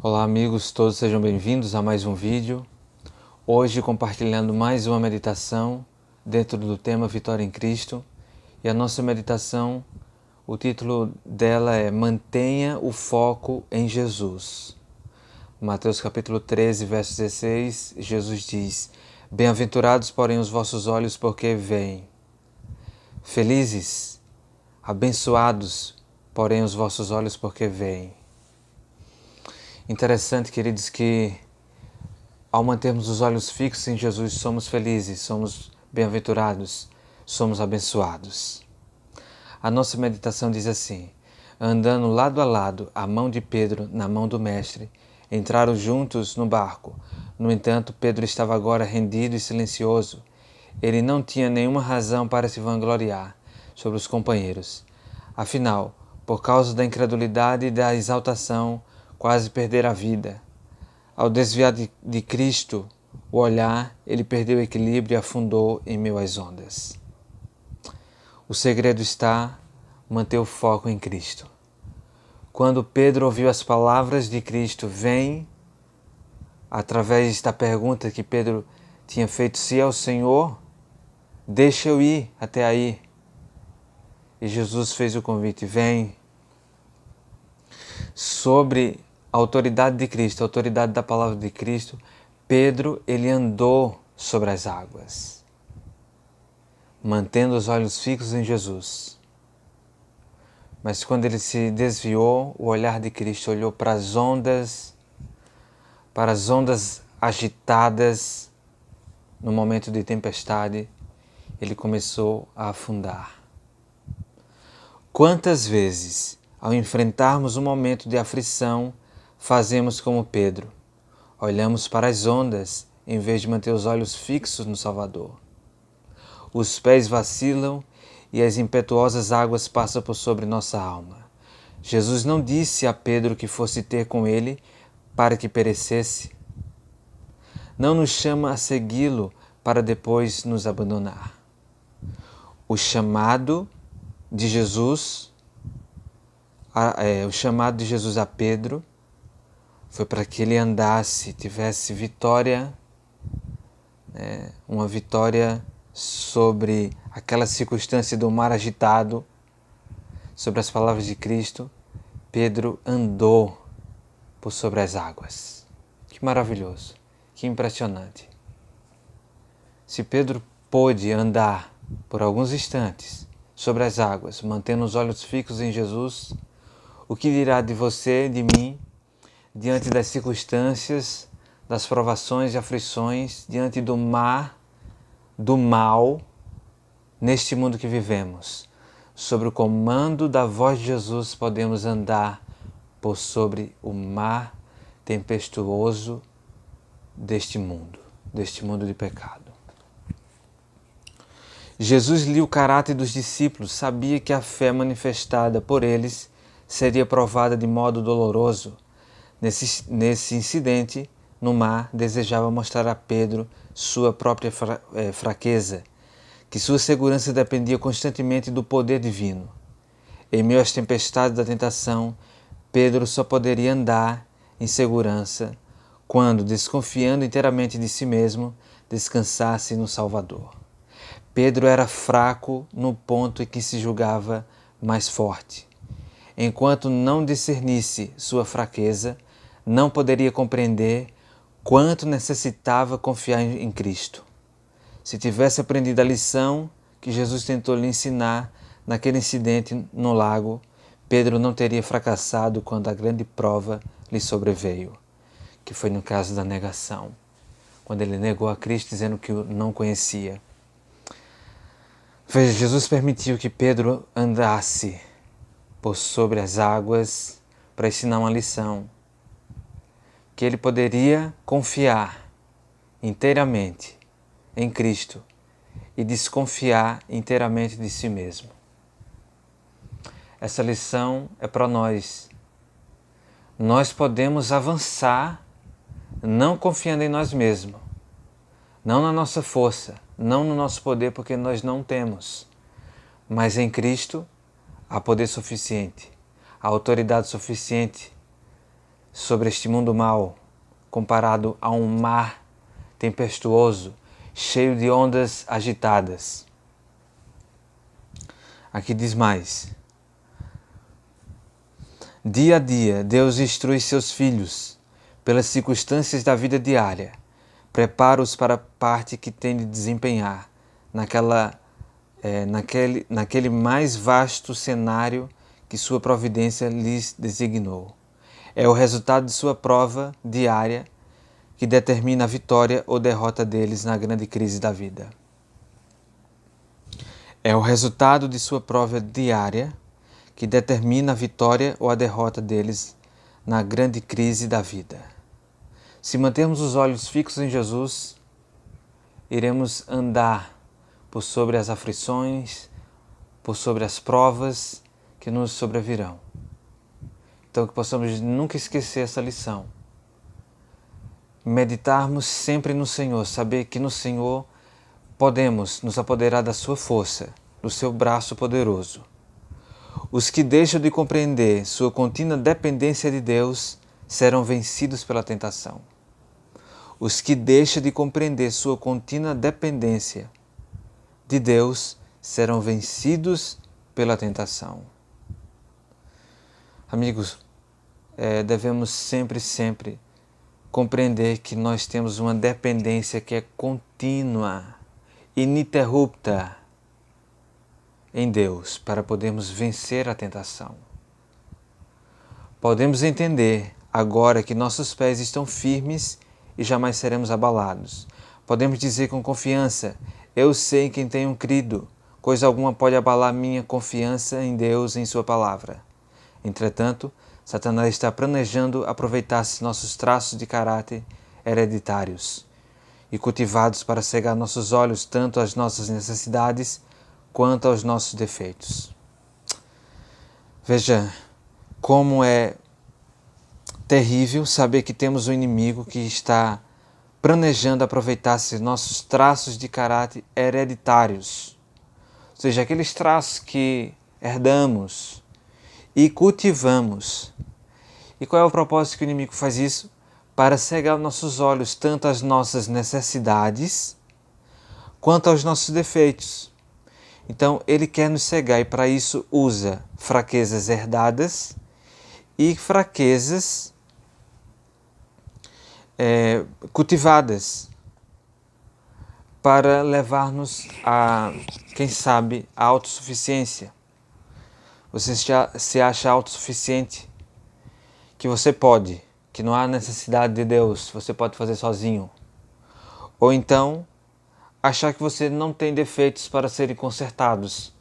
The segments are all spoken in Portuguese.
Olá amigos, todos sejam bem-vindos a mais um vídeo. Hoje compartilhando mais uma meditação dentro do tema Vitória em Cristo. E a nossa meditação, o título dela é Mantenha o foco em Jesus. Mateus capítulo 13, verso 16, Jesus diz: Bem-aventurados, porém, os vossos olhos, porque veem. Felizes, abençoados, porém, os vossos olhos, porque veem. Interessante, queridos, que ao mantermos os olhos fixos em Jesus, somos felizes, somos bem-aventurados, somos abençoados. A nossa meditação diz assim: andando lado a lado, a mão de Pedro na mão do Mestre, entraram juntos no barco. No entanto, Pedro estava agora rendido e silencioso. Ele não tinha nenhuma razão para se vangloriar sobre os companheiros. Afinal, por causa da incredulidade e da exaltação, quase perdera a vida. Ao desviar de Cristo o olhar, ele perdeu o equilíbrio e afundou em meio às ondas. O segredo está manter o foco em Cristo. Quando Pedro ouviu as palavras de Cristo, vem, através da pergunta que Pedro tinha feito, se é o Senhor, deixa eu ir até aí. E Jesus fez o convite, vem. Sobre a autoridade de Cristo, a autoridade da palavra de Cristo, Pedro, ele andou sobre as águas, mantendo os olhos fixos em Jesus. Mas quando ele se desviou, o olhar de Cristo olhou para as ondas agitadas no momento de tempestade, ele começou a afundar. Quantas vezes, ao enfrentarmos um momento de aflição, fazemos como Pedro? Olhamos para as ondas em vez de manter os olhos fixos no Salvador. Os pés vacilam e as impetuosas águas passam por sobre nossa alma. Jesus não disse a Pedro que fosse ter com ele para que perecesse. Não nos chama a segui-lo para depois nos abandonar. O chamado de Jesus a Pedro foi para que ele andasse, tivesse vitória, uma vitória sobre aquela circunstância do mar agitado, sobre as palavras de Cristo. Pedro andou por sobre as águas. Que maravilhoso, que impressionante. Se Pedro pôde andar por alguns instantes sobre as águas, mantendo os olhos fixos em Jesus, o que dirá de você, de mim, diante das circunstâncias, das provações e aflições, diante do mar, do mal, neste mundo que vivemos? Sob o comando da voz de Jesus, podemos andar por sobre o mar tempestuoso deste mundo de pecado. Jesus lia o caráter dos discípulos, sabia que a fé manifestada por eles seria provada de modo doloroso. Nesse incidente, no mar, desejava mostrar a Pedro sua própria fraqueza, que sua segurança dependia constantemente do poder divino. Em meio às tempestades da tentação, Pedro só poderia andar em segurança quando, desconfiando inteiramente de si mesmo, descansasse no Salvador. Pedro era fraco no ponto em que se julgava mais forte. Enquanto não discernisse sua fraqueza, não poderia compreender quanto necessitava confiar em Cristo. Se tivesse aprendido a lição que Jesus tentou lhe ensinar naquele incidente no lago, Pedro não teria fracassado quando a grande prova lhe sobreveio, que foi no caso da negação, quando ele negou a Cristo dizendo que o não conhecia. Veja, Jesus permitiu que Pedro andasse por sobre as águas para ensinar uma lição, que ele poderia confiar inteiramente em Cristo e desconfiar inteiramente de si mesmo. Essa lição é para nós. Nós podemos avançar não confiando em nós mesmos, não na nossa força, não no nosso poder, porque nós não temos, mas em Cristo há poder suficiente, há autoridade suficiente sobre este mundo mau, comparado a um mar tempestuoso, cheio de ondas agitadas. Aqui diz mais: dia a dia, Deus instrui seus filhos pelas circunstâncias da vida diária, prepara-os para a parte que tem de desempenhar naquele mais vasto cenário que sua providência lhes designou. É o resultado de sua prova diária que determina a vitória ou derrota deles na grande crise da vida. É o resultado de sua prova diária que determina a vitória ou a derrota deles na grande crise da vida. Se mantermos os olhos fixos em Jesus, iremos andar por sobre as aflições, por sobre as provas que nos sobrevirão. Então, que possamos nunca esquecer essa lição. Meditarmos sempre no Senhor, saber que no Senhor podemos nos apoderar da sua força, do seu braço poderoso. Os que deixam de compreender sua contínua dependência de Deus serão vencidos pela tentação. Os que deixam de compreender sua contínua dependência de Deus serão vencidos pela tentação. Amigos, devemos sempre compreender que nós temos uma dependência que é contínua, ininterrupta em Deus para podermos vencer a tentação. Podemos entender agora que nossos pés estão firmes e jamais seremos abalados. Podemos dizer com confiança: eu sei em quem tenho crido, coisa alguma pode abalar minha confiança em Deus e em sua palavra. Entretanto, Satanás está planejando aproveitar-se nossos traços de caráter hereditários e cultivados para cegar nossos olhos tanto às nossas necessidades quanto aos nossos defeitos. Veja como é terrível saber que temos um inimigo que está planejando aproveitar-se nossos traços de caráter hereditários, ou seja, aqueles traços que herdamos e cultivamos. E qual é o propósito que o inimigo faz isso? Para cegar nossos olhos tanto às nossas necessidades quanto aos nossos defeitos. Então, ele quer nos cegar e para isso usa fraquezas herdadas e fraquezas cultivadas para levar-nos a, quem sabe, a autossuficiência. Você se acha autossuficiente, que você pode, que não há necessidade de Deus, você pode fazer sozinho. Ou então, achar que você não tem defeitos para serem consertados.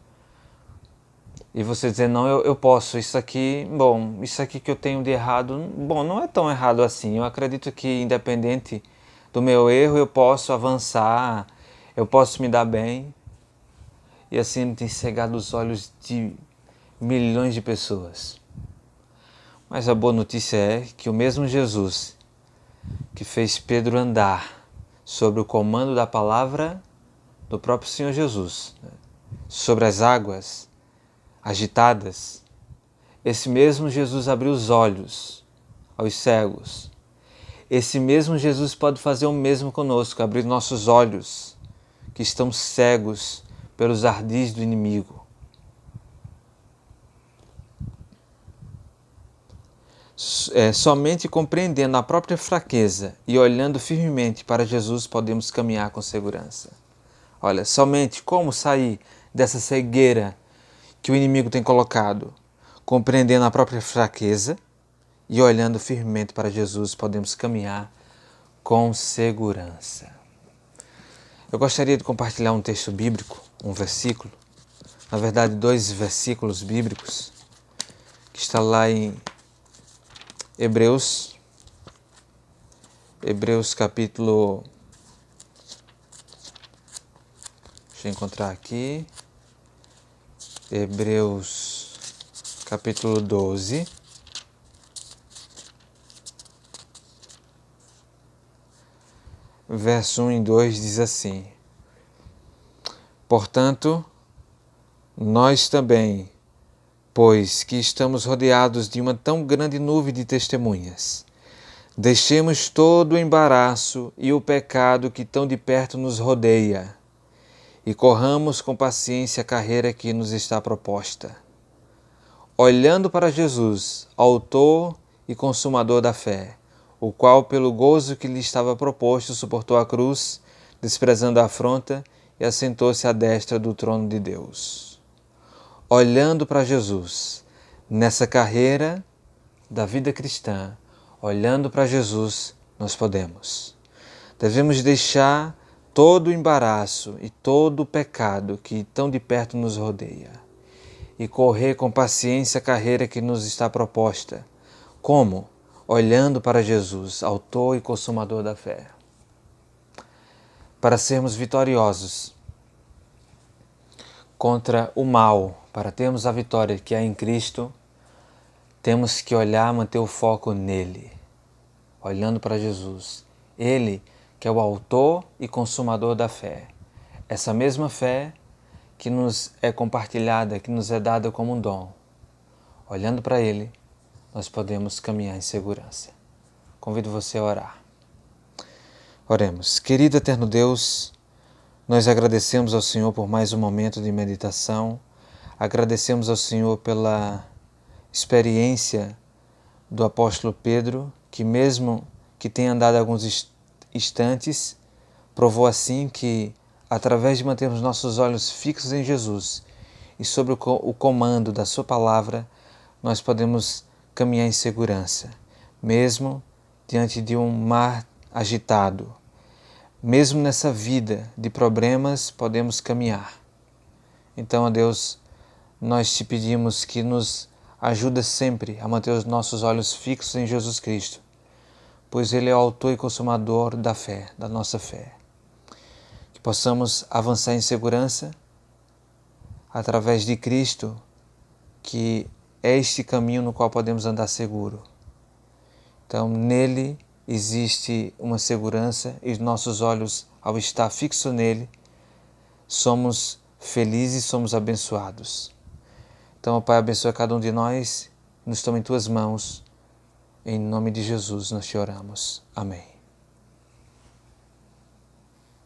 E você dizer, não, eu posso, isso aqui que eu tenho de errado, não é tão errado assim. Eu acredito que, independente do meu erro, eu posso avançar, eu posso me dar bem. E assim ele tem cegado os olhos de milhões de pessoas. Mas a boa notícia é que o mesmo Jesus que fez Pedro andar sobre o comando da palavra do próprio Senhor Jesus, sobre as águas agitadas, esse mesmo Jesus abriu os olhos aos cegos. Esse mesmo Jesus pode fazer o mesmo conosco, abrir nossos olhos que estão cegos pelos ardis do inimigo. Somente compreendendo a própria fraqueza e olhando firmemente para Jesus podemos caminhar com segurança. Olha, somente como sair dessa cegueira que o inimigo tem colocado, compreendendo a própria fraqueza e olhando firmemente para Jesus podemos caminhar com segurança. Eu gostaria de compartilhar um texto bíblico, um versículo, na verdade 2 versículos bíblicos, que está lá em Hebreus capítulo... Deixa eu encontrar aqui. Hebreus capítulo 12. Verso 1 e 2 diz assim: portanto, nós também, pois que estamos rodeados de uma tão grande nuvem de testemunhas, deixemos todo o embaraço e o pecado que tão de perto nos rodeia e corramos com paciência a carreira que nos está proposta, olhando para Jesus, autor e consumador da fé, o qual, pelo gozo que lhe estava proposto, suportou a cruz, desprezando a afronta, e assentou-se à destra do trono de Deus. Olhando para Jesus, nessa carreira da vida cristã, olhando para Jesus, nós devemos deixar todo o embaraço e todo o pecado que tão de perto nos rodeia e correr com paciência a carreira que nos está proposta. Como? Olhando para Jesus, autor e consumador da fé. Para sermos vitoriosos contra o mal, para termos a vitória que há em Cristo, temos que olhar, manter o foco nele, olhando para Jesus. Ele que é o autor e consumador da fé. Essa mesma fé que nos é compartilhada, que nos é dada como um dom. Olhando para Ele, nós podemos caminhar em segurança. Convido você a orar. Oremos. Querido eterno Deus, nós agradecemos ao Senhor por mais um momento de meditação. Agradecemos ao Senhor pela experiência do apóstolo Pedro, que mesmo que tenha andado alguns instantes, provou assim que, através de mantermos nossos olhos fixos em Jesus e sobre o comando da sua palavra, nós podemos caminhar em segurança, mesmo diante de um mar agitado. Mesmo nessa vida de problemas, podemos caminhar. Então, ó Deus, nós te pedimos que nos ajude sempre a manter os nossos olhos fixos em Jesus Cristo, pois Ele é o autor e consumador da fé, da nossa fé. Que possamos avançar em segurança através de Cristo, que é este caminho no qual podemos andar seguro. Então, nele existe uma segurança e os nossos olhos, ao estar fixos nele, somos felizes, somos abençoados. Então, ó Pai, abençoa cada um de nós, nos toma em Tuas mãos. Em nome de Jesus nós te oramos. Amém.